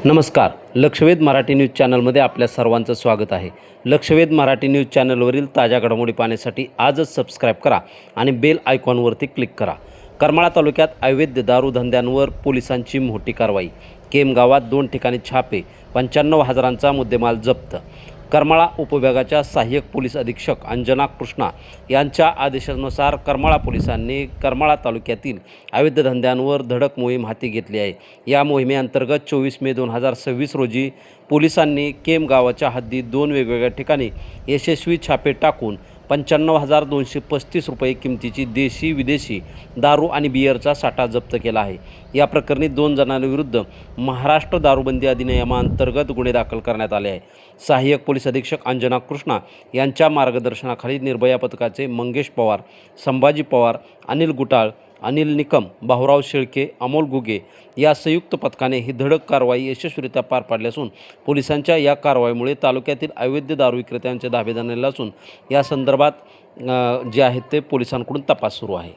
नमस्कार. लक्षवेध मराठी न्यूज चॅनलमध्ये आपल्या सर्वांचं स्वागत आहे. लक्षवेध मराठी न्यूज चॅनलवरील ताज्या घडामोडी पाहण्यासाठी आजच सबस्क्राईब करा आणि बेल आयकॉनवरती क्लिक करा. करमाळा तालुक्यात अवैध दारू धंद्यांवर पोलिसांची मोठी कारवाई. केम गावात 2 ठिकाणी छापे, 95,000चा मुद्देमाल जप्त. करमाळा उपविभागाच्या सहाय्यक पोलीस अधीक्षक अंजना कृष्णा यांच्या आदेशानुसार करमाळा पोलिसांनी करमाळा तालुक्यातील अवैध धंद्यांवर धडक मोहीम हाती घेतली आहे. या मोहिमेअंतर्गत 24 मे 2026 रोजी पोलिसांनी केम गावाच्या हद्दीत 2 वेगवेगळ्या ठिकाणी यशस्वी छापे टाकून 95,235 रुपये किमतीची देशी विदेशी दारू आणि बिअरचा साठा जप्त केला आहे. या प्रकरणी 2 जणांविरुद्ध महाराष्ट्र दारूबंदी अधिनियमांतर्गत गुन्हे दाखल करण्यात आले आहे. सहाय्यक पोलीस अधीक्षक अंजना कृष्णा यांच्या मार्गदर्शनाखाली निर्भया पथकाचे मंगेश पवार, संभाजी पवार, अनिल गुटाळ, अनिल निकम, भाऊराव शेळके, अमोल घुगे या संयुक्त पथकाने ही धडक कारवाई यशस्वीरित्या पार पाडली असून पोलिसांच्या या कारवाईमुळे तालुक्यातील अवैध दारू विक्रेत्यांचे धाबे जाणले असून या संदर्भात जे आहेत ते पोलिसांकडून तपास सुरू आहे.